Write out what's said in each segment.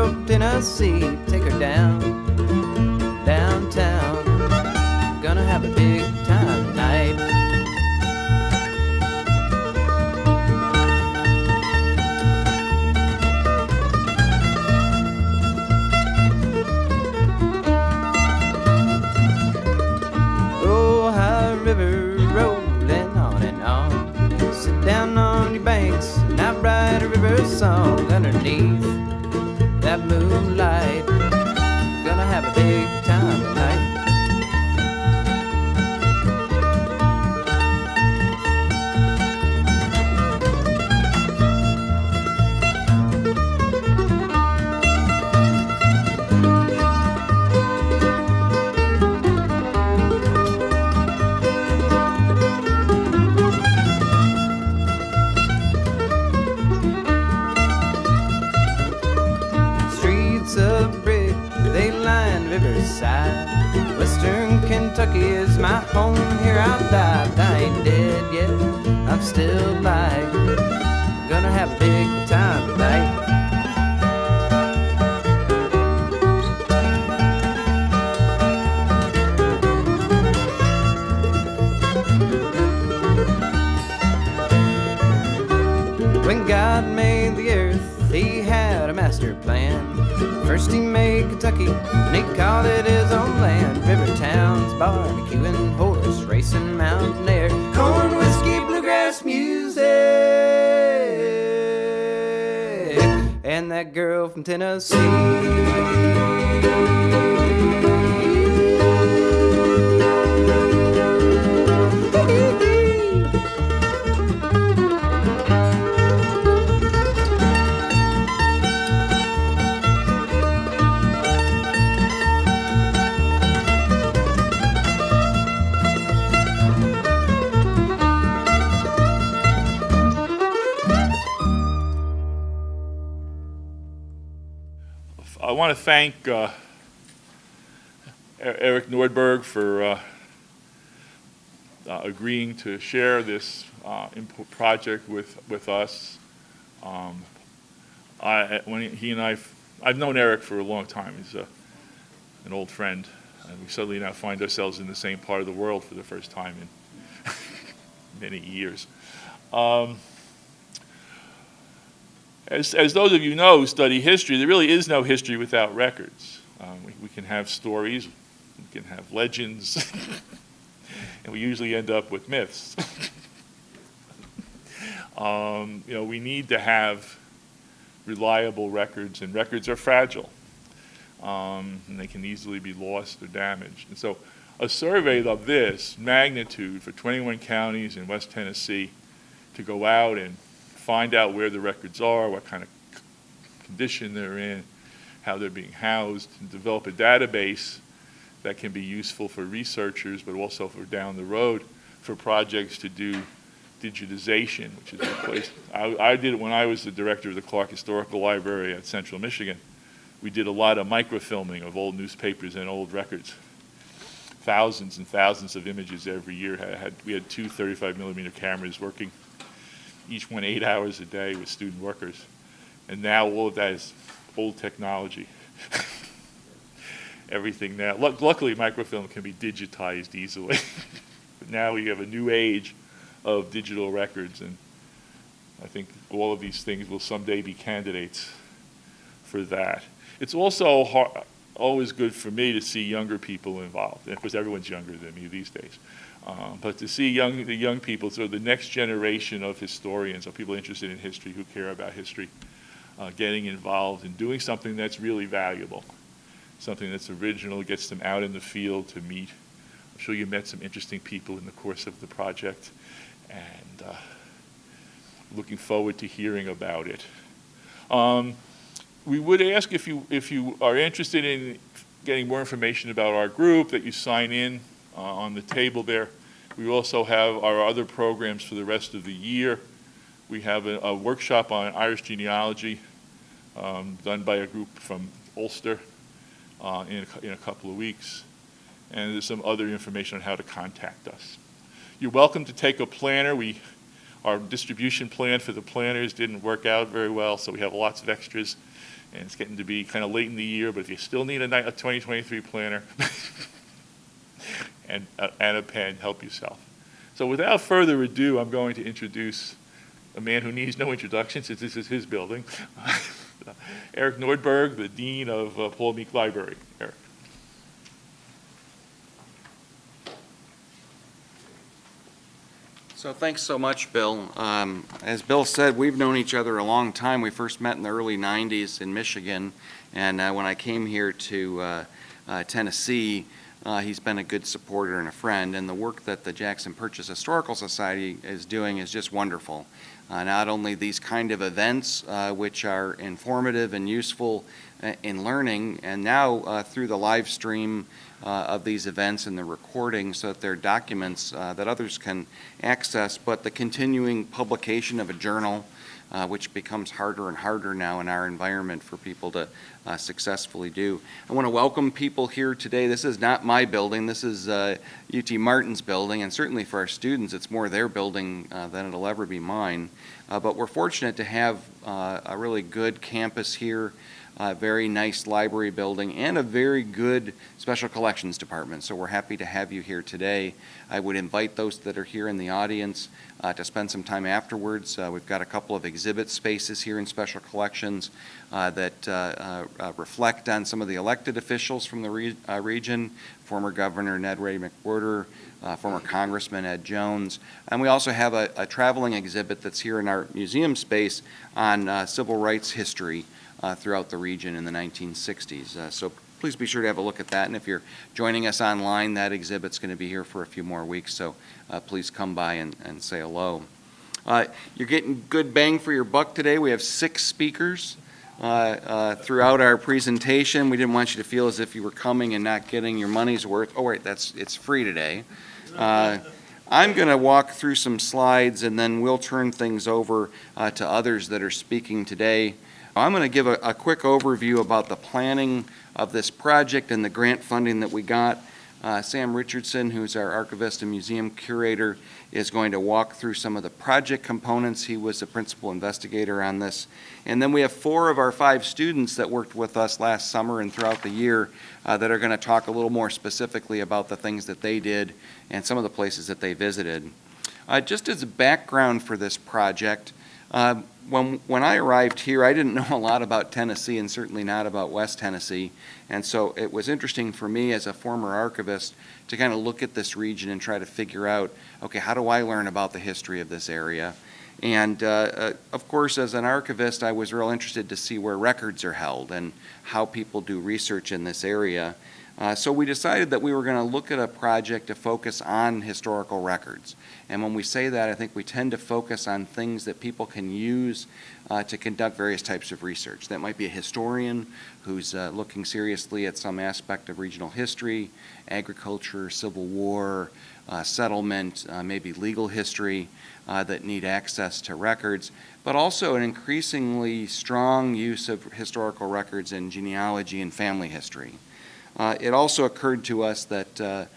girl from Tennessee, take her downtown. Gonna have a big time tonight. Ohio River rolling on and on. Sit down on your banks and I write a river song underneath that moonlight. Gonna have a big time tonight. Western Kentucky is my home, here I'll die. But I ain't dead yet, I'm still alive. Gonna have a big time tonight. When God made the earth, he had a master plan. First he made Kentucky, and he called it his own land. River towns, barbecuing, horse racing, mountain air, corn, whiskey, bluegrass music, and that girl from Tennessee. I want to thank Erik Nordberg for agreeing to share this project with us. I've known Erik for a long time. He's an old friend, and we suddenly now find ourselves in the same part of the world for the first time in many years. As those of you know who study history, there really is no history without records. We can have stories, we can have legends, and we usually end up with myths. We need to have reliable records, and records are fragile, and they can easily be lost or damaged. And so a survey of this magnitude for 21 counties in West Tennessee to go out and find out where the records are, what kind of condition they're in, how they're being housed, and develop a database that can be useful for researchers, but also for down the road for projects to do digitization, which is a place. I did it when I was the director of the Clark Historical Library at Central Michigan. We did a lot of microfilming of old newspapers and old records. Thousands and thousands of images every year. We had two 35mm cameras working, each one 8 hours a day with student workers. And now all of that is old technology. Everything now, luckily microfilm can be digitized easily. But now we have a new age of digital records, and I think all of these things will someday be candidates for that. It's also always good for me to see younger people involved. And of course, everyone's younger than me these days. But to see the young people, so the next generation of historians, or people interested in history who care about history, getting involved and doing something that's really valuable, something that's original, gets them out in the field to meet. I'm sure you met some interesting people in the course of the project, and looking forward to hearing about it. We would ask if you are interested in getting more information about our group, that you sign in on the table there. We also have our other programs for the rest of the year. We have a workshop on Irish genealogy done by a group from Ulster in a couple of weeks. And there's some other information on how to contact us. You're welcome to take a planner. Our distribution plan for the planners didn't work out very well, so we have lots of extras. And it's getting to be kind of late in the year, but if you still need a 2023 planner and a pen, help yourself. So without further ado, I'm going to introduce a man who needs no introduction since this is his building, Erik Nordberg, the Dean of Paul Meek Library. Erik. So thanks so much, Bill. As Bill said, we've known each other a long time. We first met in the early 90s in Michigan, and when I came here to Tennessee, he's been a good supporter and a friend, and the work that the Jackson Purchase Historical Society is doing is just wonderful. Not only these kind of events, which are informative and useful in learning, and now through the live stream of these events and the recording so that they're documents that others can access, but the continuing publication of a journal, which becomes harder and harder now in our environment for people to successfully do. I want to welcome people here today. This is not my building. This is UT Martin's building, and certainly for our students, it's more their building than it'll ever be mine. But we're fortunate to have a really good campus here, a very nice library building, and a very good special collections department. So we're happy to have you here today. I would invite those that are here in the audience to spend some time afterwards. We've got a couple of exhibit spaces here in special collections that reflect on some of the elected officials from the region, former Governor Ned Ray McWhorter, former Congressman Ed Jones. And we also have a traveling exhibit that's here in our museum space on civil rights history throughout the region in the 1960s. So please be sure to have a look at that. And if you're joining us online, that exhibit's going to be here for a few more weeks. So please come by and say hello. You're getting good bang for your buck today. We have 6 speakers throughout our presentation. We didn't want you to feel as if you were coming and not getting your money's worth. Oh, wait, it's free today. I'm going to walk through some slides, and then we'll turn things over to others that are speaking today. I'm going to give a quick overview about the planning of this project and the grant funding that we got. Sam Richardson, who's our Archivist and Museum Curator, is going to walk through some of the project components. He was the principal investigator on this. And then we have 4 of our 5 students that worked with us last summer and throughout the year that are going to talk a little more specifically about the things that they did and some of the places that they visited. Just as a background for this project, when I arrived here, I didn't know a lot about Tennessee and certainly not about West Tennessee. And so it was interesting for me as a former archivist to kind of look at this region and try to figure out, okay, how do I learn about the history of this area? And of course, as an archivist, I was real interested to see where records are held and how people do research in this area. So we decided that we were going to look at a project to focus on historical records. And when we say that, I think we tend to focus on things that people can use to conduct various types of research. That might be a historian who's looking seriously at some aspect of regional history, agriculture, Civil War, settlement, maybe legal history that need access to records, but also an increasingly strong use of historical records in genealogy and family history. It also occurred to us that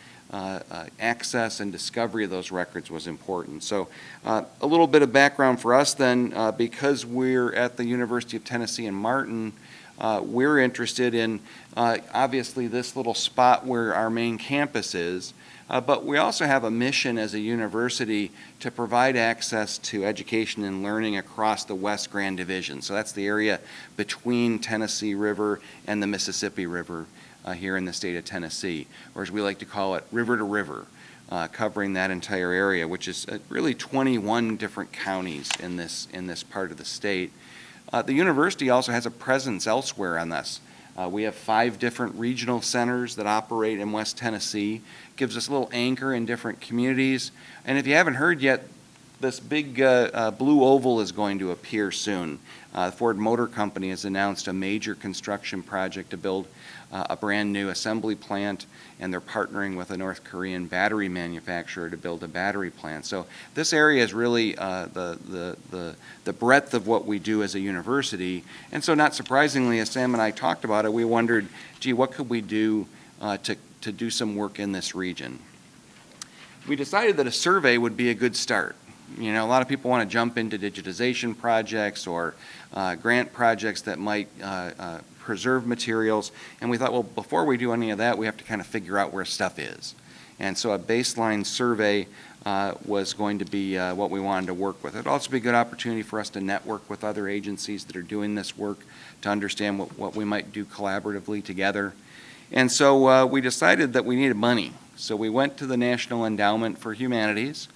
access and discovery of those records was important. So a little bit of background for us then, because we're at the University of Tennessee in Martin, we're interested in obviously this little spot where our main campus is, but we also have a mission as a university to provide access to education and learning across the West Grand Division. So that's the area between Tennessee River and the Mississippi River here in the state of Tennessee, or as we like to call it, river to river, covering that entire area, which is really 21 different counties in this part of the state. The university also has a presence elsewhere on this. We have 5 different regional centers that operate in West Tennessee. Gives us a little anchor in different communities. And if you haven't heard yet, this big blue oval is going to appear soon. The Ford Motor Company has announced a major construction project to build a brand new assembly plant, and they're partnering with a North Korean battery manufacturer to build a battery plant. So this area is really the breadth of what we do as a university. And so not surprisingly, as Sam and I talked about it, we wondered, gee, what could we do to do some work in this region? We decided that a survey would be a good start. You know, a lot of people want to jump into digitization projects or grant projects that might preserve materials. And we thought, well, before we do any of that, we have to kind of figure out where stuff is. And so a baseline survey was going to be what we wanted to work with. It would also be a good opportunity for us to network with other agencies that are doing this work to understand what we might do collaboratively together. And so we decided that we needed money. So we went to the National Endowment for Humanities,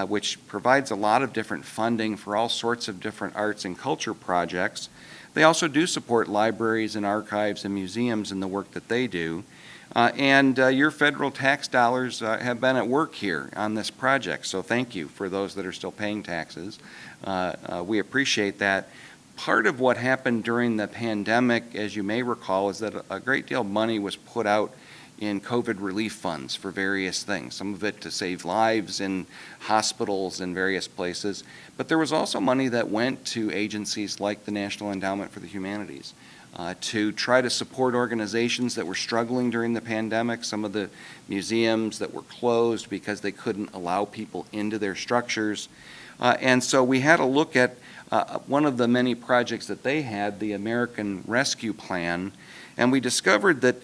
which provides a lot of different funding for all sorts of different arts and culture projects. They also do support libraries and archives and museums in the work that they do. And your federal tax dollars have been at work here on this project, so thank you for those that are still paying taxes. We appreciate that. Part of what happened during the pandemic, as you may recall, is that a great deal of money was put out in COVID relief funds for various things, some of it to save lives in hospitals and various places. But there was also money that went to agencies like the National Endowment for the Humanities to try to support organizations that were struggling during the pandemic, some of the museums that were closed because they couldn't allow people into their structures. And so we had a look at one of the many projects that they had, the American Rescue Plan, and we discovered that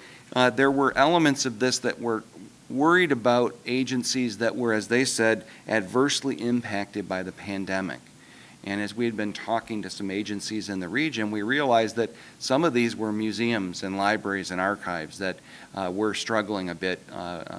there were elements of this that were worried about agencies that were, as they said, adversely impacted by the pandemic. And as we had been talking to some agencies in the region, we realized that some of these were museums and libraries and archives that were struggling a bit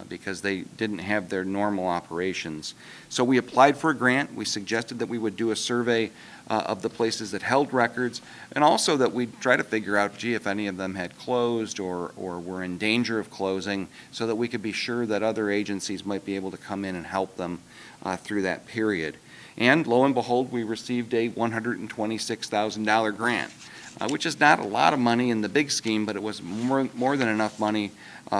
because they didn't have their normal operations. So we applied for a grant. We suggested that we would do a survey of the places that held records, and also that we'd try to figure out, gee, if any of them had closed or were in danger of closing, so that we could be sure that other agencies might be able to come in and help them through that period. And lo and behold, we received a $126,000 grant, which is not a lot of money in the big scheme, but it was more than enough money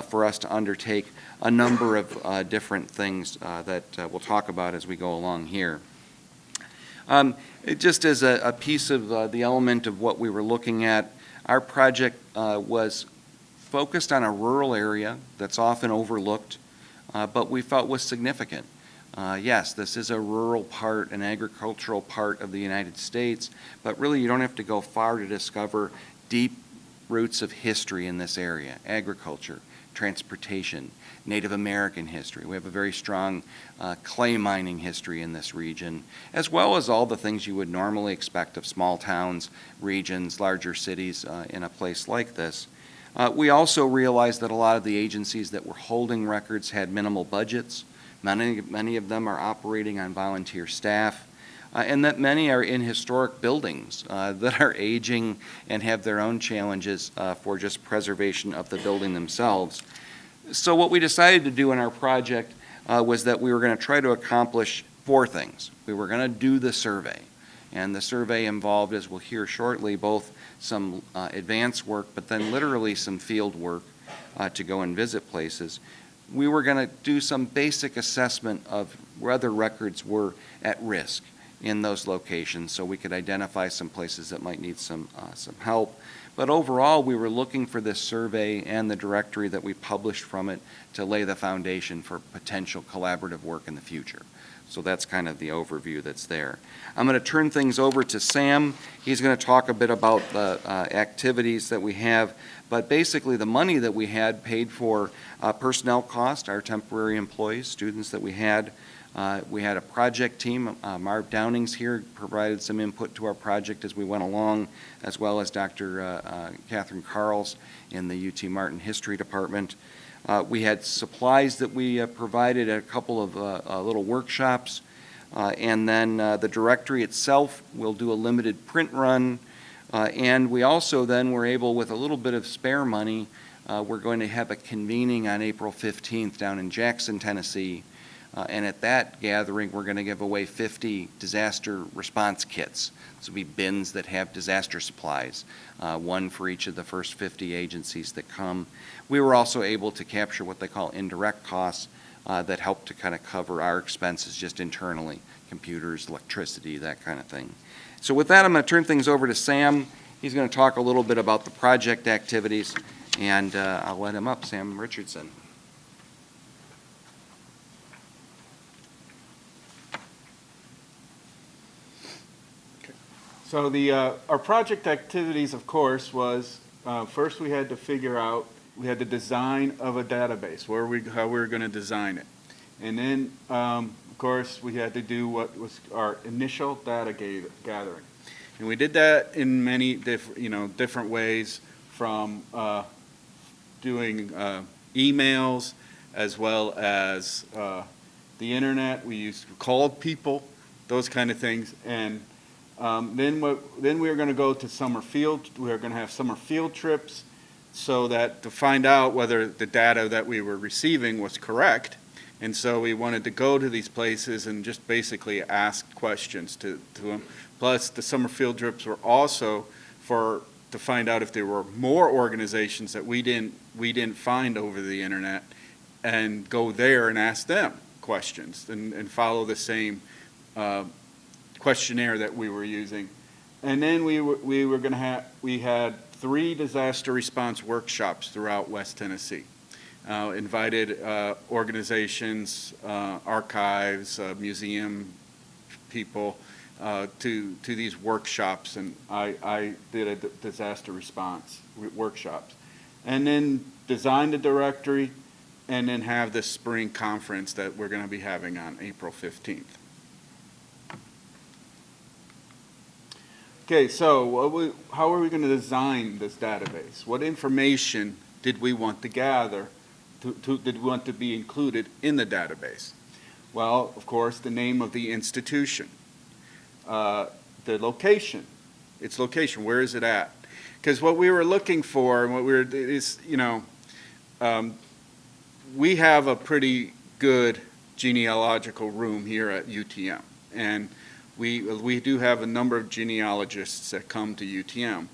for us to undertake a number of different things that we'll talk about as we go along here. Just as a piece of the element of what we were looking at, our project was focused on a rural area that's often overlooked, but we felt was significant. Yes, this is a rural part, an agricultural part of the United States, but really you don't have to go far to discover deep roots of history in this area: agriculture, transportation, Native American history. We have a very strong clay mining history in this region, as well as all the things you would normally expect of small towns, regions, larger cities in a place like this. We also realized that a lot of the agencies that were holding records had minimal budgets. Many of them are operating on volunteer staff, and that many are in historic buildings that are aging and have their own challenges for just preservation of the building themselves. So what we decided to do in our project was that we were going to try to accomplish 4 things. We were going to do the survey, and the survey involved, as we'll hear shortly, both some advanced work, but then literally some field work to go and visit places. We were going to do some basic assessment of whether records were at risk in those locations, so we could identify some places that might need some help. But overall, we were looking for this survey and the directory that we published from it to lay the foundation for potential collaborative work in the future. So that's kind of the overview that's there. I'm going to turn things over to Sam. He's going to talk a bit about the activities that we have. But basically, the money that we had paid for personnel costs, our temporary employees, students that we had. We had a project team. Marv Downing's here, provided some input to our project as we went along, as well as Dr. Catherine Carls in the UT Martin History Department. We had supplies that we provided at a couple of little workshops. And then the directory itself will do a limited print run. And we also then were able, with a little bit of spare money, we're going to have a convening on April 15th down in Jackson, Tennessee. And at that gathering, we're going to give away 50 disaster response kits. This will be bins that have disaster supplies, one for each of the first 50 agencies that come. We were also able to capture what they call indirect costs that help to kind of cover our expenses just internally, computers, electricity, that kind of thing. So with that, I'm going to turn things over to Sam. He's going to talk a little bit about the project activities, and I'll let him up, Sam Richardson. So our project activities, of course, was first we had to figure out, we had the design of a database, how we were going to design it. And then, of course, we had to do what was our initial data gathering. And we did that in many different ways, from doing emails as well as the internet. We called people, those kind of things. And then we were going to go to summer field. We were going to have summer field trips so that to find out whether the data that we were receiving was correct. And so we wanted to go to these places and just basically ask questions to them. Plus, the summer field trips were also to find out if there were more organizations that we didn't find over the internet, and go there and ask them questions and follow the same questionnaire that we were using. And then we had 3 disaster response workshops throughout West Tennessee. Invited organizations, archives, museum people to these workshops, and I did a disaster response workshops. And then design the directory, and then have this spring conference that we're going to be having on April 15th. Okay, so how are we going to design this database? What information did we want to gather, did we want to be included in the database? Well, of course, the name of the institution, the location, its location, where is it at? Because what we were looking for, we have a pretty good genealogical room here at UTM, and we do have a number of genealogists that come to UTM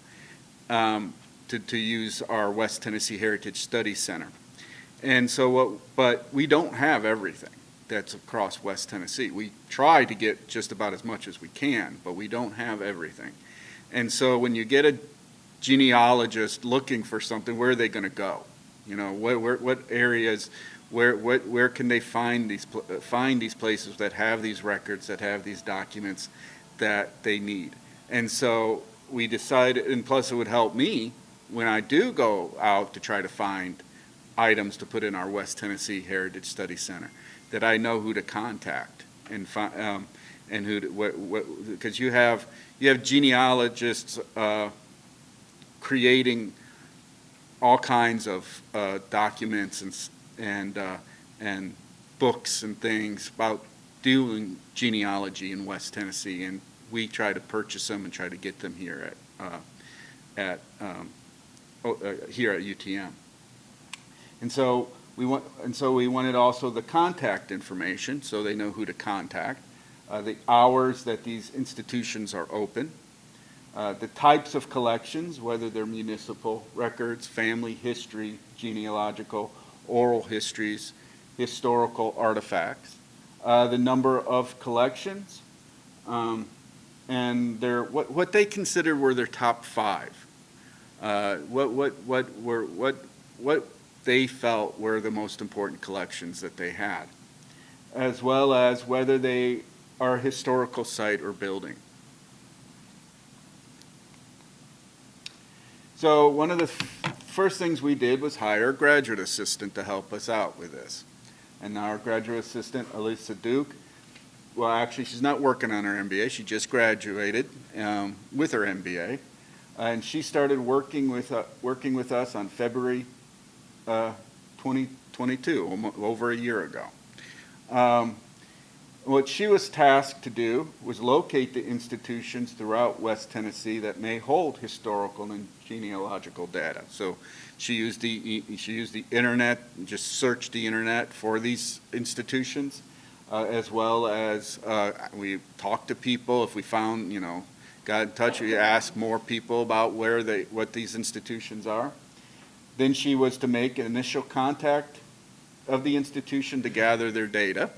to use our West Tennessee Heritage Study Center. And so, but we don't have everything that's across West Tennessee. We try to get just about as much as we can, but we don't have everything. And so when you get a genealogist looking for something, where are they going to go? What areas, where can they find these places that have these records, that have these documents that they need? And so we decided, and plus it would help me when I do go out to try to find items to put in our West Tennessee Heritage Study Center, that I know who to contact and because you have genealogists creating all kinds of documents and books and things about doing genealogy in West Tennessee, and we try to purchase them and try to get them here at UTM. And so we wanted also the contact information, so they know who to contact, the hours that these institutions are open, the types of collections, whether they're municipal records, family history, genealogical, oral histories, historical artifacts, the number of collections, and what they considered were their top 5. What they felt were the most important collections that they had, as well as whether they are a historical site or building. So one of the first things we did was hire a graduate assistant to help us out with this. And our graduate assistant, Elisa Duke, well, actually, she's not working on her MBA. She just graduated with her MBA. And she started working with us on February 2022, over a year ago. What she was tasked to do was locate the institutions throughout West Tennessee that may hold historical and genealogical data. So she used the internet, just searched the internet for these institutions, as well as we talked to people. If we found, got in touch, we asked more people about what these institutions are. Then she was to make an initial contact of the institution to gather their data,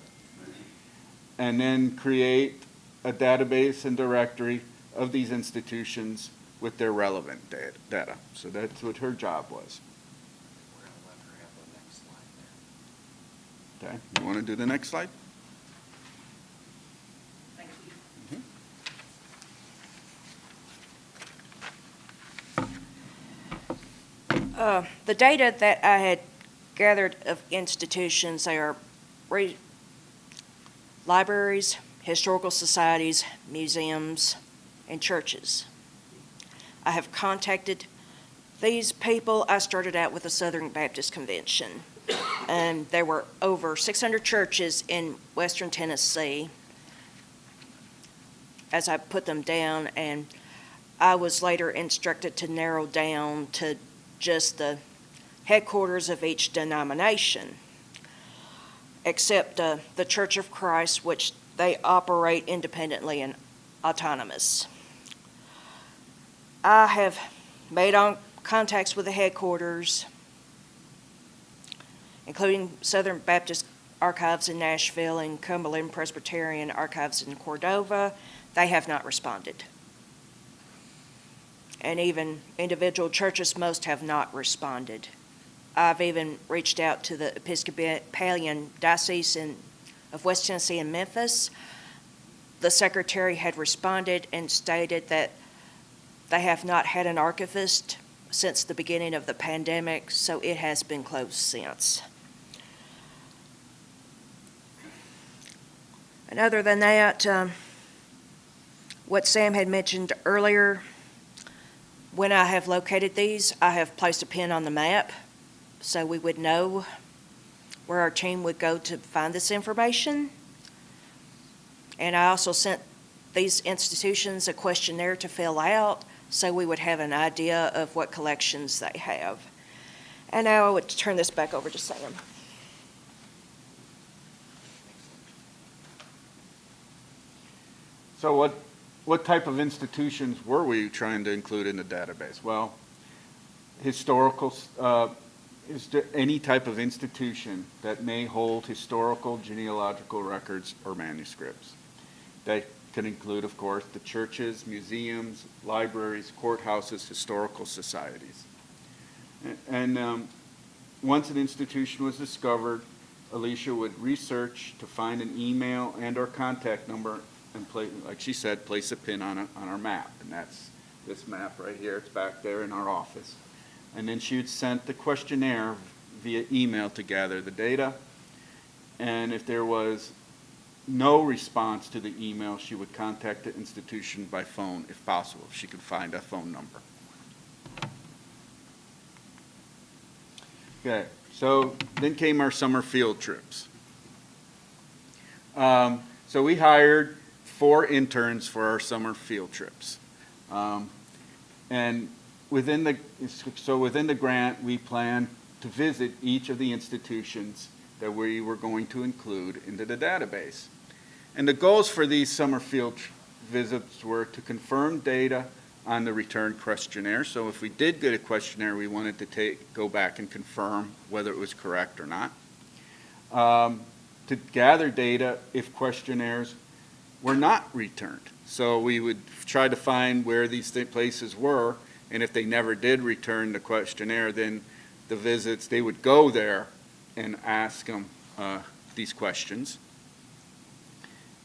and then create a database and directory of these institutions with their relevant data. So that's what her job was. We're going to let her have the next slide there. Okay, you want to do the next slide? Thank you. The data that I had gathered of institutions, they are libraries, historical societies, museums, and churches. I have contacted these people. I started out with the Southern Baptist Convention, and there were over 600 churches in Western Tennessee as I put them down, and I was later instructed to narrow down to just the headquarters of each denomination, except the Church of Christ, which they operate independently and autonomous. I have made contacts with the headquarters, including Southern Baptist Archives in Nashville and Cumberland Presbyterian Archives in Cordova. They have not responded. And even individual churches, most have not responded. I've even reached out to the Episcopalian Diocese of West Tennessee in Memphis. The secretary had responded and stated that they have not had an archivist since the beginning of the pandemic, so it has been closed since. And other than that, what Sam had mentioned earlier, when I have located these, I have placed a pin on the map so we would know where our team would go to find this information. And I also sent these institutions a questionnaire to fill out so we would have an idea of what collections they have. And now I would turn this back over to Sam. So what type of institutions were we trying to include in the database? Well, historical, is there any type of institution that may hold historical genealogical records or manuscripts? That can include, of course, the churches, museums, libraries, courthouses, historical societies. And once an institution was discovered, Alicia would research to find an email and or contact number and, like she said, place a pin on our map. And that's this map right here. It's back there in our office. And then she would send the questionnaire via email to gather the data. And if there was no response to the email, she would contact the institution by phone if possible, if she could find a phone number. Okay, so then came our summer field trips. So we hired 4 interns for our summer field trips. And within the grant, we planned to visit each of the institutions that we were going to include into the database. And the goals for these summer field visits were to confirm data on the return questionnaire. So if we did get a questionnaire, we wanted to go back and confirm whether it was correct or not. To gather data if questionnaires were not returned. So we would try to find where these places were, and if they never did return the questionnaire, then the visits, they would go there and ask them these questions.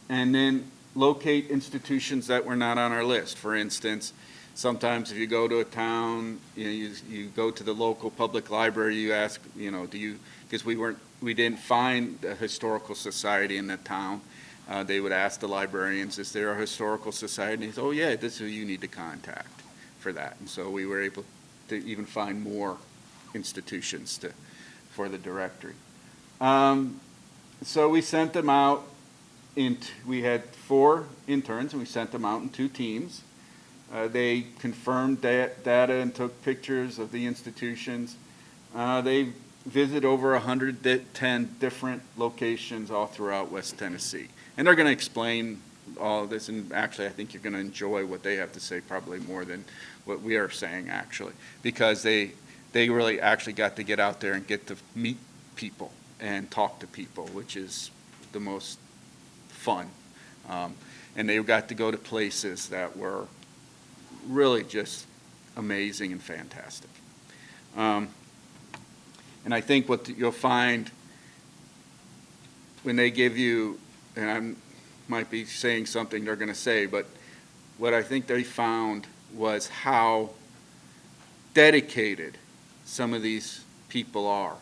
And then locate institutions that were not on our list. For instance, sometimes if you go to a town, you go to the local public library, you ask, because we didn't find a historical society in the town. They would ask the librarians, is there a historical society? And they said, oh yeah, this is who you need to contact for that. And so we were able to even find more institutions for the directory. So we sent them out. We had 4 interns, and we sent them out in 2 teams. They confirmed data and took pictures of the institutions. They visited over 110 different locations all throughout West Tennessee. And they're going to explain all of this, and actually I think you're going to enjoy what they have to say probably more than what we are saying, actually, because they really actually got to get out there and get to meet people and talk to people, which is the most fun. And they got to go to places that were really just amazing and fantastic. And I think what you'll find when they give you, and I might be saying something they're going to say, but what I think they found was how dedicated some of these people are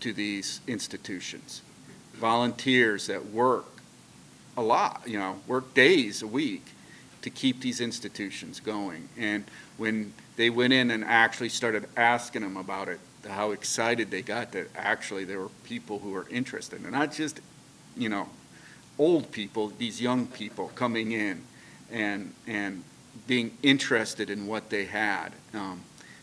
to these institutions. Volunteers that work a lot, work days a week to keep these institutions going. And when they went in and actually started asking them about it, how excited they got that actually there were people who were interested. And not just, old people, these young people coming in and being interested in what they had.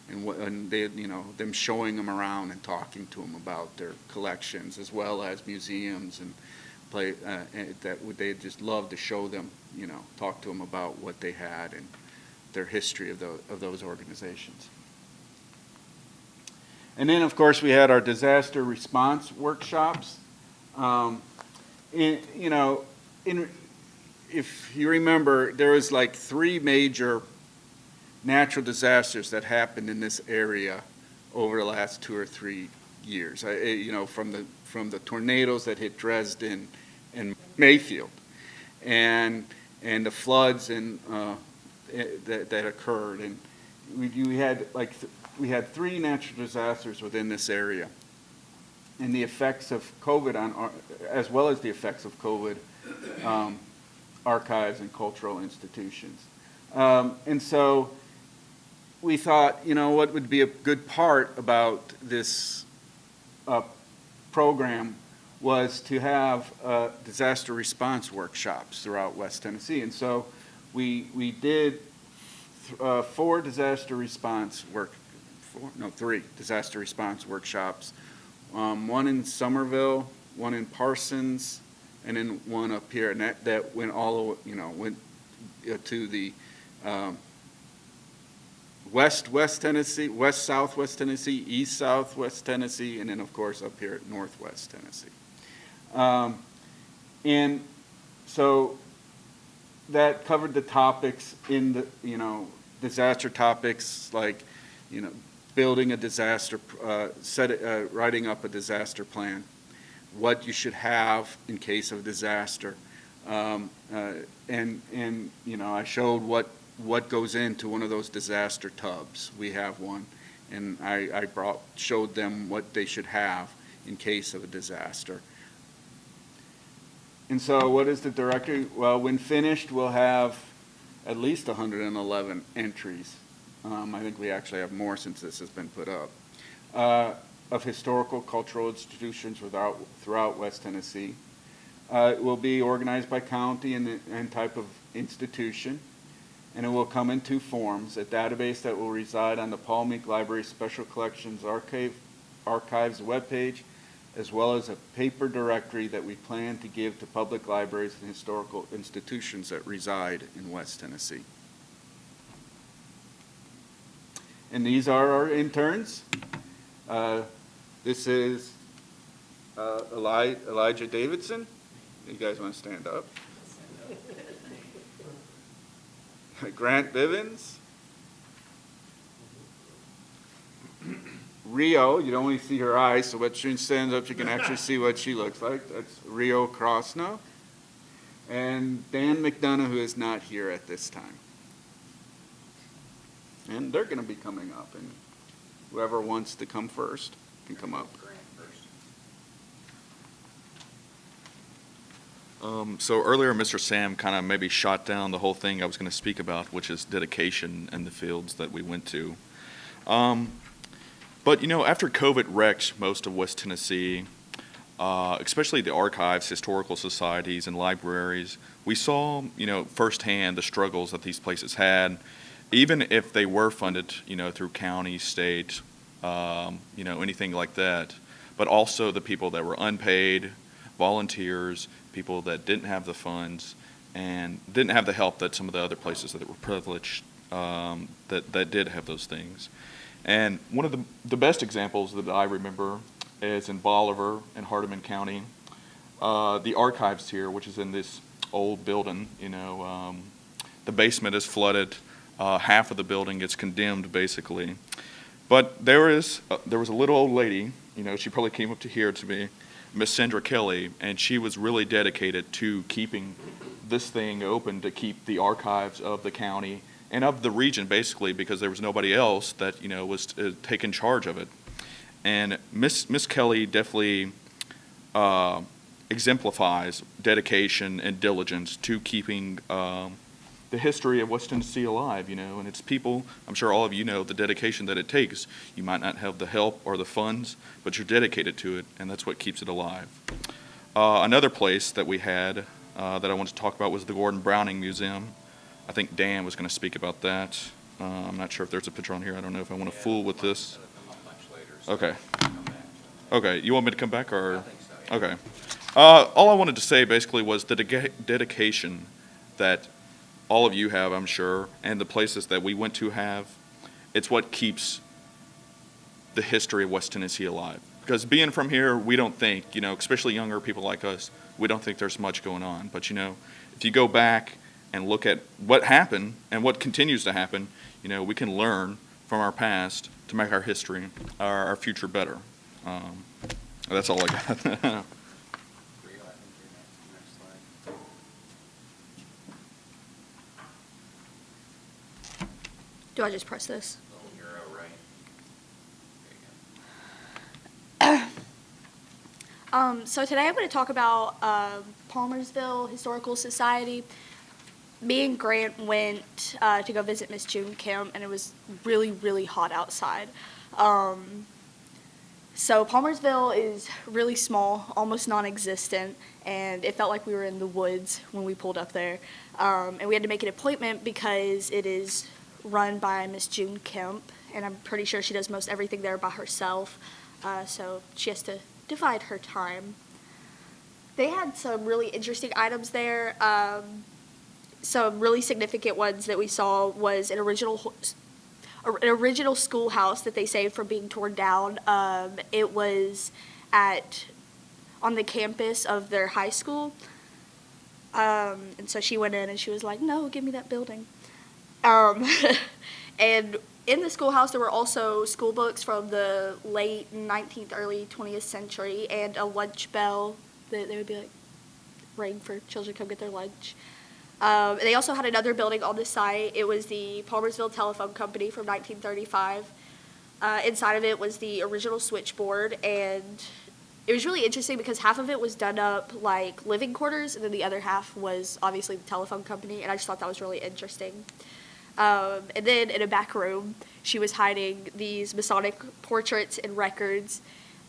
And they, them showing them around and talking to them about their collections, as well as museums and that they just love to show them, talk to them about what they had and their history of those organizations. And then, of course, we had our disaster response workshops. If you remember, there was like 3 major natural disasters that happened in this area over the last 2 or 3 years. From the tornadoes that hit Dresden and Mayfield, and the floods that occurred, and we had 3 natural disasters within this area, and the effects of COVID as well as the effects of COVID, archives and cultural institutions, and so we thought, what would be a good part about this program was to have disaster response workshops throughout West Tennessee. And so we did 3 disaster response workshops, one in Somerville, one in Parsons, and then one up here. And that went all, went to the West Tennessee, West Southwest Tennessee, East Southwest Tennessee, and then of course up here at Northwest Tennessee. And so that covered the topics in the, disaster topics like, building a disaster, writing up a disaster plan, what you should have in case of disaster, and I showed what goes into one of those disaster tubs. We have one, and I showed them what they should have in case of a disaster. And so what is the directory? Well, when finished, we'll have at least 111 entries. I think we actually have more since this has been put up, of historical cultural institutions throughout West Tennessee. It will be organized by county and type of institution, and it will come in 2 forms: a database that will reside on the Paul Meek Library Special Collections Archives webpage, as well as a paper directory that we plan to give to public libraries and historical institutions that reside in West Tennessee. And these are our interns. This is Elijah Davidson. You guys want to stand up? Grant Bivens. Rio, you don't only see her eyes, so when she stands up, you can actually see what she looks like. That's Rio Krosno. And Dan McDonough, who is not here at this time. And they're going to be coming up, and whoever wants to come first can come up. So earlier, Mr. Sam kind of maybe shot down the whole thing I was going to speak about, which is dedication and the fields that we went to. But, after COVID wrecked most of West Tennessee, especially the archives, historical societies, and libraries, we saw, firsthand the struggles that these places had, even if they were funded, through county, state, anything like that. But also the people that were unpaid, volunteers, people that didn't have the funds, and didn't have the help that some of the other places that were privileged that did have those things. And one of the best examples that I remember is in Bolivar and Hardeman County. The archives here, which is in this old building, the basement is flooded. Half of the building gets condemned, basically. But there was a little old lady, she probably came up to here to me, Miss Sandra Kelly, and she was really dedicated to keeping this thing open, to keep the archives of the county and of the region, basically, because there was nobody else that, was taking charge of it. And Miss Kelly definitely exemplifies dedication and diligence to keeping the history of West Tennessee alive, and it's people, I'm sure all of you know the dedication that it takes. You might not have the help or the funds, but you're dedicated to it, and that's what keeps it alive. Another place that we had that I wanted to talk about was the Gordon Browning Museum. I think Dan was going to speak about that. I'm not sure if there's a picture on here. I don't know if I want to fool with this. Okay. Okay, you want me to come back, or? Okay. All I wanted to say basically was the dedication that all of you have, I'm sure, and the places that we went to have. It's what keeps the history of West Tennessee alive. Because being from here, we don't think, especially younger people like us, we don't think there's much going on. But, if you go back and look at what happened and what continues to happen, we can learn from our past to make our history, our future better. That's all I got. Do I just press this? So today I'm going to talk about Palmersville Historical Society. Me and Grant went to go visit Miss June Kemp, and it was really, really hot outside. So Palmersville is really small, almost non-existent, and it felt like we were in the woods when we pulled up there. And we had to make an appointment because it is run by Miss June Kemp, and I'm pretty sure she does most everything there by herself, so she has to divide her time. They had some really interesting items there. Some really significant ones that we saw was an original schoolhouse that they saved from being torn down. It was on the campus of their high school, and so she went in and she was like, "No, give me that building." And in the schoolhouse, there were also school books from the late 19th, early 20th century, and a lunch bell that they would be like, ring for children to come get their lunch. They also had another building on the site. It was the Palmersville Telephone Company from 1935. Inside of it was the original switchboard, and it was really interesting because half of it was done up like living quarters, and then the other half was obviously the telephone company, and I just thought that was really interesting. And then in a back room, she was hiding these Masonic portraits and records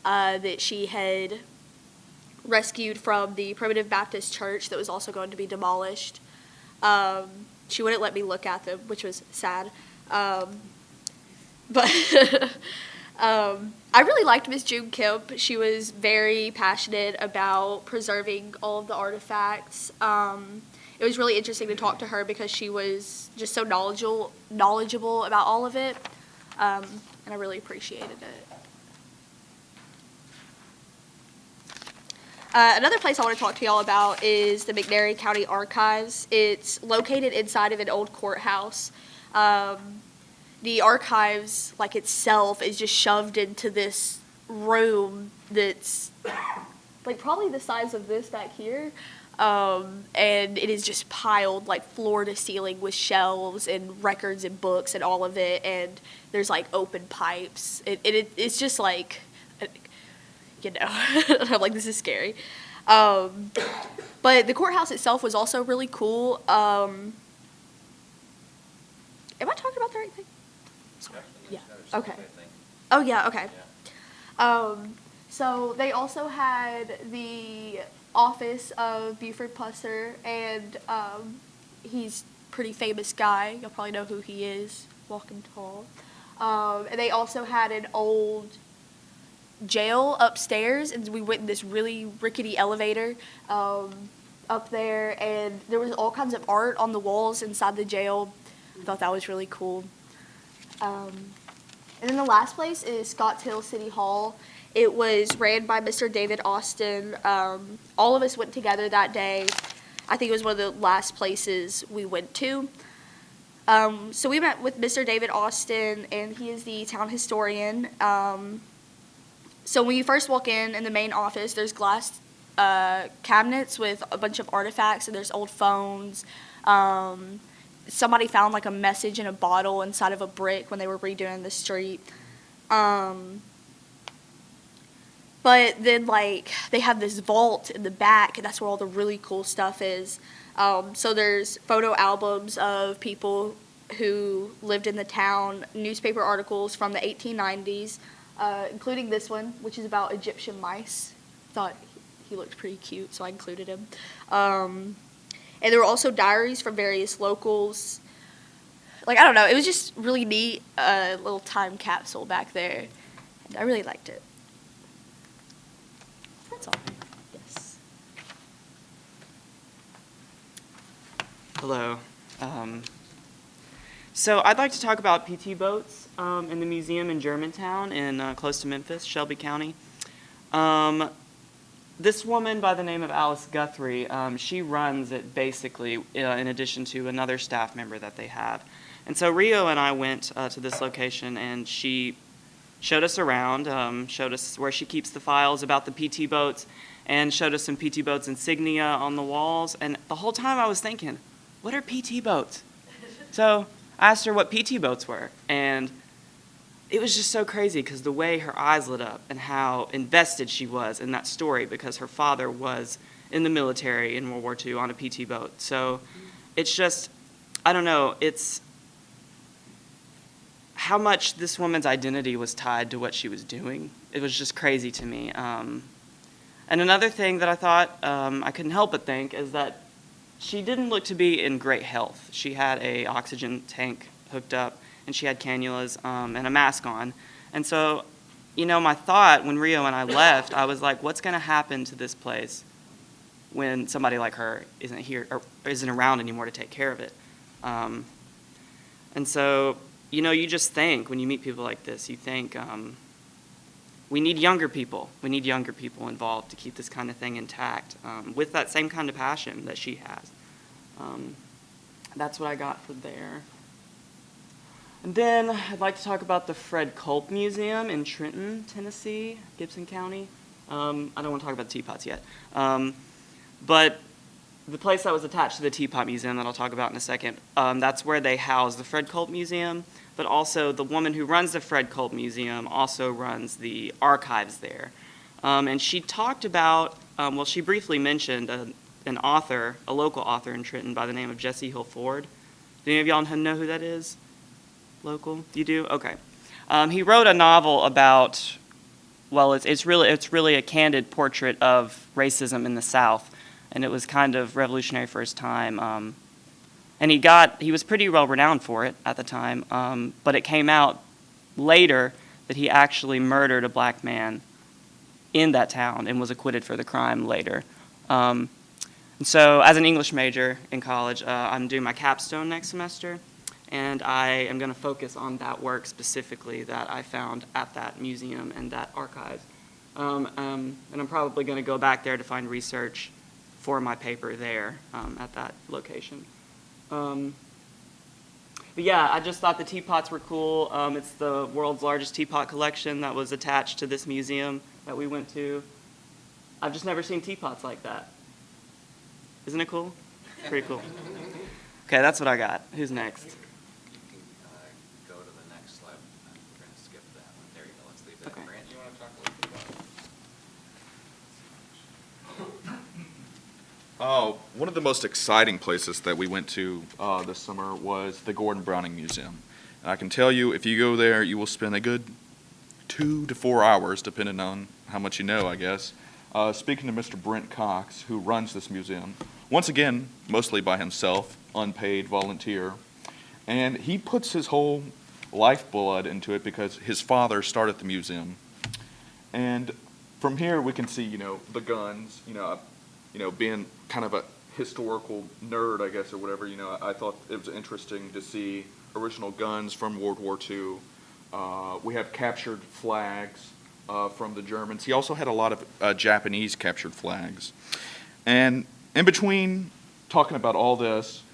that she had rescued from the Primitive Baptist Church that was also going to be demolished. She wouldn't let me look at them, which was sad. But I really liked Miss June Kemp. She was very passionate about preserving all of the artifacts. It was really interesting to talk to her because she was just so knowledgeable about all of it, and I really appreciated it. Another place I want to talk to y'all about is the McNairy County Archives. It's located inside of an old courthouse. The archives, like itself, is just shoved into this room that's like probably the size of this back here. And it is just piled like floor to ceiling with shelves and records and books and all of it. And there's like open pipes. It's just like, I'm like, this is scary. But the courthouse itself was also really cool. Am I talking about the right thing? Yeah. Okay. Oh, yeah, okay. So they also had the office of Buford Pusser, and he's a pretty famous guy. You'll probably know who he is, walking tall. And they also had an old jail upstairs, and we went in this really rickety elevator up there, and there was all kinds of art on the walls inside the jail. I thought that was really cool. And then the last place is Scotts Hill City Hall. It was ran by Mr. David Austin. All of us went together that day. I think it was one of the last places we went to. So we met with Mr. David Austin, and he is the town historian. So when you first walk in the main office, there's glass cabinets with a bunch of artifacts, and there's old phones, somebody found like a message in a bottle inside of a brick when they were redoing the street. But then, like, they have this vault in the back, and that's where all the really cool stuff is. So there's photo albums of people who lived in the town, newspaper articles from the 1890s, including this one, which is about Egyptian mice. Thought he looked pretty cute, so I included him. And there were also diaries from various locals. Like, I don't know, it was just really neat, little time capsule back there. And I really liked it. That's all. Yes. Hello. So I'd like to talk about PT boats in the museum in Germantown in close to Memphis, Shelby County. This woman by the name of Alice Guthrie, she runs it basically in addition to another staff member that they have. And so Rio and I went to this location, and she showed us around, showed us where she keeps the files about the PT boats, and showed us some PT boats insignia on the walls. And the whole time I was thinking, what are PT boats? So I asked her what PT boats were, and it was just so crazy because the way her eyes lit up and how invested she was in that story, because her father was in the military in World War II on a PT boat. So it's just, I don't know, it's how much this woman's identity was tied to what she was doing. It was just crazy to me. And another thing that I thought I couldn't help but think is that she didn't look to be in great health. She had an oxygen tank hooked up, and she had cannulas and a mask on. And so, you know, my thought when Rio and I left, I was like, what's going to happen to this place when somebody like her isn't here or isn't around anymore to take care of it? And so, you know, you just think, when you meet people like this, you think, we need younger people. We need younger people involved to keep this kind of thing intact with that same kind of passion that she has. That's what I got for there. And then I'd like to talk about the Fred Culp Museum in Trenton, Tennessee, Gibson County. I don't want to talk about the teapots yet. But the place that was attached to the Teapot Museum that I'll talk about in a second, that's where they house the Fred Culp Museum, but also the woman who runs the Fred Culp Museum also runs the archives there. And she talked about, well, she briefly mentioned an author, a local author in Trenton by the name of Jesse Hill Ford. Do any of y'all know who that is? Local? You do? Okay. He wrote a novel about, well, it's really a candid portrait of racism in the South, and it was kind of revolutionary for his time. And he was pretty well renowned for it at the time, but it came out later that he actually murdered a black man in that town and was acquitted for the crime later. And so as an English major in college, I'm doing my capstone next semester, and I am going to focus on that work specifically that I found at that museum and that archive. And I'm probably going to go back there to find research for my paper there at that location. But yeah, I just thought the teapots were cool. It's the world's largest teapot collection that was attached to this museum that we went to. I've just never seen teapots like that. Isn't it cool? Pretty cool. Okay, that's what I got. Who's next? You can go to the next slide. We're going to skip that one. There you go. Let's leave that. Okay. Grant, you want to talk a little bit about it? One of the most exciting places that we went to this summer was the Gordon Browning Museum. And I can tell you, if you go there, you will spend a good 2 to 4 hours, depending on how much you know, I guess, speaking to Mr. Brent Cox, who runs this museum. Once again, mostly by himself, unpaid volunteer. And he puts his whole lifeblood into it because his father started the museum. And from here we can see, the guns, being kind of a historical nerd, I guess, or whatever, I thought it was interesting to see original guns from World War II. We have captured flags from the Germans. He also had a lot of Japanese captured flags. And in between talking about all this,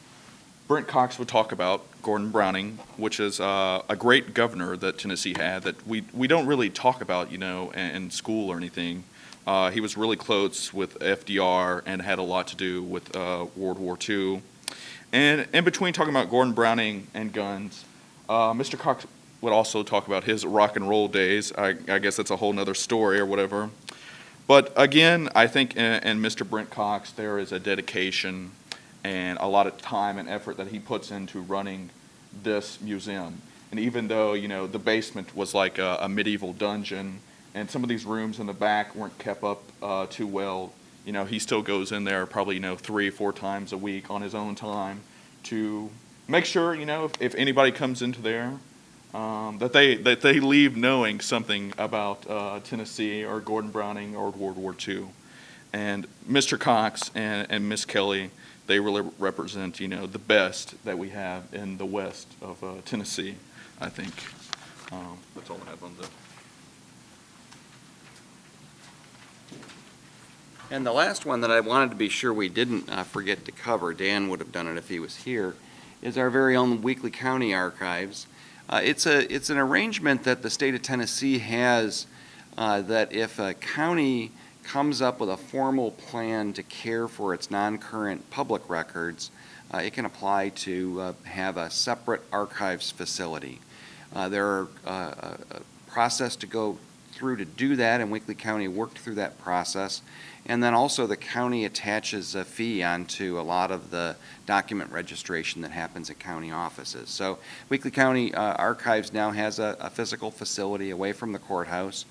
Brent Cox would talk about Gordon Browning, which is a great governor that Tennessee had that we don't really talk about, in school or anything. He was really close with FDR and had a lot to do with World War II. And in between talking about Gordon Browning and guns, Mr. Cox would also talk about his rock and roll days. I guess that's a whole nother story or whatever. But again, I think in Mr. Brent Cox, there is a dedication and a lot of time and effort that he puts into running this museum. And even though, you know, the basement was like a medieval dungeon, and some of these rooms in the back weren't kept up too well, you know, he still goes in there probably, you know, 3 or 4 times a week on his own time to make sure, you know, if anybody comes into there, that they leave knowing something about Tennessee or Gordon Browning or World War II. And Mr. Cox and Miss Kelly, they really represent, you know, the best that we have in the west of Tennessee, I think. That's all I have on the... And the last one that I wanted to be sure we didn't forget to cover, Dan would have done it if he was here, is our very own Weakley County Archives. It's an arrangement that the state of Tennessee has that if a county comes up with a formal plan to care for its non-current public records, it can apply to have a separate archives facility. There are a process to go through to do that, and Weakley County worked through that process. And then also the county attaches a fee onto a lot of the document registration that happens at county offices. So Weakley County Archives now has a physical facility away from the courthouse.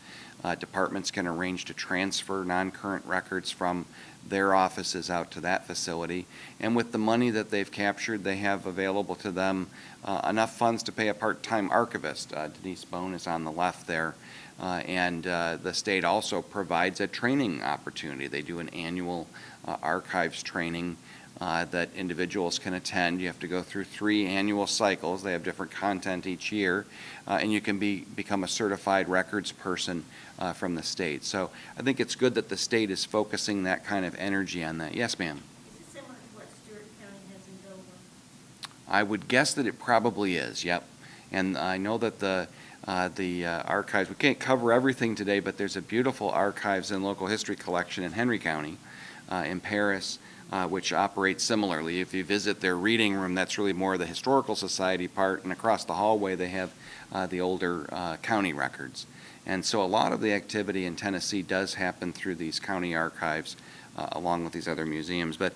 Departments can arrange to transfer non-current records from their offices out to that facility. And with the money that they've captured, they have available to them enough funds to pay a part-time archivist. Denise Bone is on the left there. And the state also provides a training opportunity. They do an annual archives training that individuals can attend. You have to go through 3 annual cycles. They have different content each year. And you can become a certified records person from the state. So I think it's good that the state is focusing that kind of energy on that. Yes, ma'am? Is it similar to what Stewart County has in Dover? I would guess that it probably is, yep. And I know that the archives, we can't cover everything today, but there's a beautiful archives and local history collection in Henry County, in Paris, which operates similarly. If you visit their reading room, that's really more the historical society part, and across the hallway they have the older county records. And so a lot of the activity in Tennessee does happen through these county archives, along with these other museums. But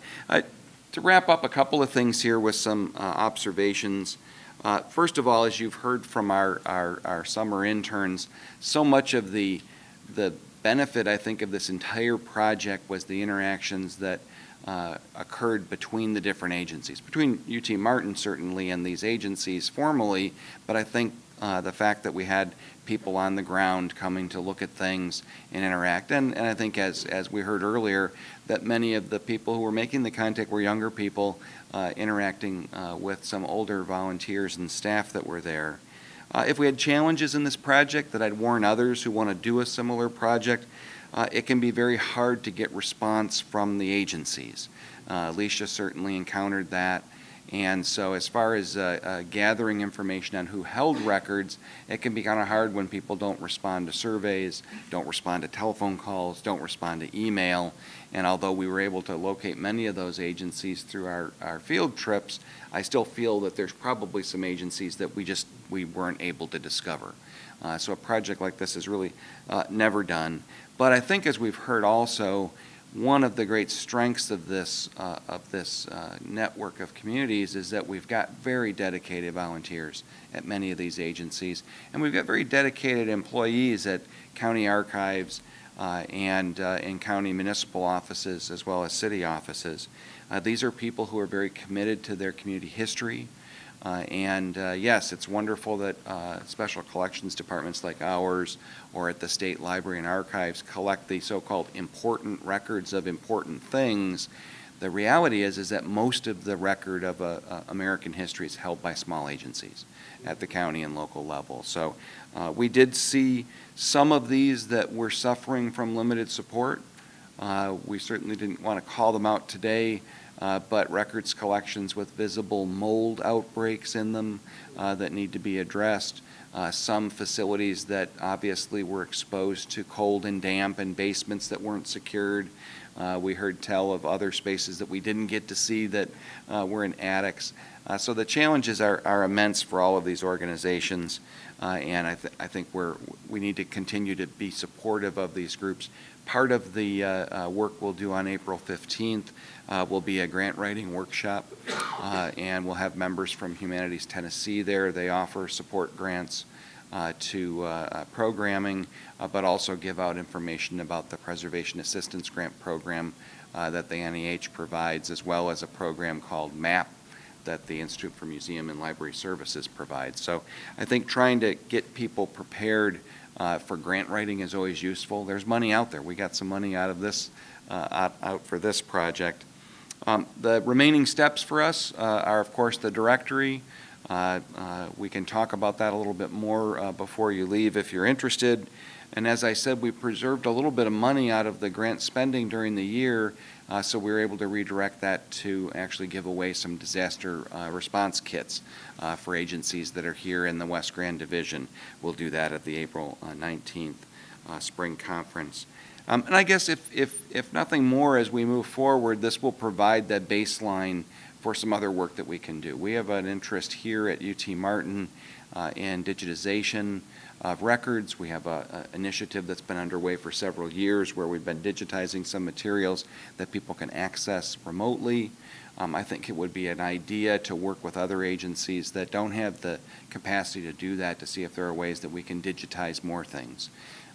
to wrap up a couple of things here with some observations. First of all, as you've heard from our summer interns, so much of the benefit, I think, of this entire project was the interactions that occurred between the different agencies, between UT Martin certainly and these agencies formally, but I think the fact that we had people on the ground coming to look at things and interact, and I think as we heard earlier, that many of the people who were making the contact were younger people interacting with some older volunteers and staff that were there. If we had challenges in this project that I'd warn others who want to do a similar project, it can be very hard to get response from the agencies. Alicia certainly encountered that. And so as far as gathering information on who held records, it can be kind of hard when people don't respond to surveys, don't respond to telephone calls, don't respond to email. And although we were able to locate many of those agencies through our field trips, I still feel that there's probably some agencies that we weren't able to discover. So a project like this is really never done. But I think, as we've heard also, one of the great strengths of this network of communities is that we've got very dedicated volunteers at many of these agencies, and we've got very dedicated employees at county archives and in county municipal offices as well as city offices. These are people who are very committed to their community history. Yes, it's wonderful that special collections departments like ours or at the State Library and Archives collect the so-called important records of important things. The reality is that most of the record of American history is held by small agencies at the county and local level. So we did see some of these that were suffering from limited support. We certainly didn't want to call them out today, but records collections with visible mold outbreaks in them that need to be addressed. Some facilities that obviously were exposed to cold and damp and basements that weren't secured. We heard tell of other spaces that we didn't get to see that were in attics. So the challenges are immense for all of these organizations, and I think we need to continue to be supportive of these groups. Part of the work we'll do on April 15th will be a grant writing workshop, and we'll have members from Humanities Tennessee there. They offer support grants to programming, but also give out information about the Preservation Assistance Grant Program that the NEH provides, as well as a program called MAP that the Institute for Museum and Library Services provides. So I think trying to get people prepared for grant writing is always useful. There's money out there. We got some money out of this, out for this project. The remaining steps for us are, of course, the directory. We can talk about that a little bit more before you leave if you're interested. And as I said, we preserved a little bit of money out of the grant spending during the year, so we were able to redirect that to actually give away some disaster response kits for agencies that are here in the West Grand Division. We'll do that at the April 19th spring conference. And I guess if nothing more, as we move forward, this will provide that baseline for some other work that we can do. We have an interest here at UT Martin in digitization of records. We have an initiative that's been underway for several years where we've been digitizing some materials that people can access remotely. I think it would be an idea to work with other agencies that don't have the capacity to do that to see if there are ways that we can digitize more things.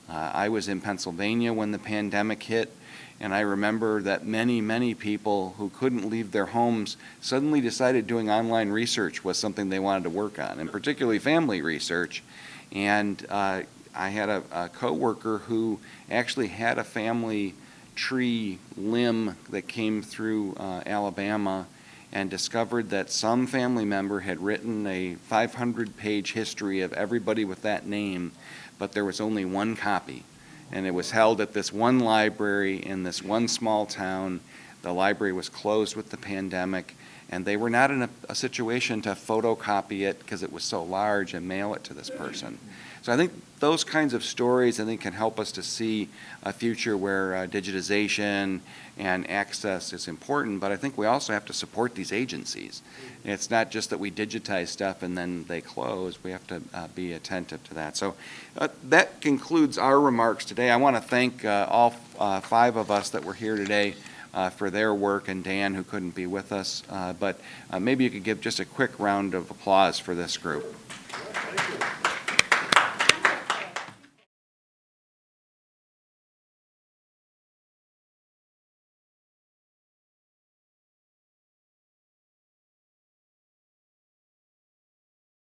I was in Pennsylvania when the pandemic hit, and I remember that many people who couldn't leave their homes suddenly decided doing online research was something they wanted to work on, and particularly family research. And I had a coworker who actually had a family tree limb that came through Alabama and discovered that some family member had written a 500-page history of everybody with that name, but there was only one copy. And it was held at this one library in this one small town. The library was closed with the pandemic, and they were not in a situation to photocopy it because it was so large and mail it to this person. So I think those kinds of stories, I think, can help us to see a future where digitization and access is important, but I think we also have to support these agencies. It's not just that we digitize stuff and then they close. We have to be attentive to that. So that concludes our remarks today. I want to thank all five of us that were here today for their work, and Dan, who couldn't be with us. But maybe you could give just a quick round of applause for this group.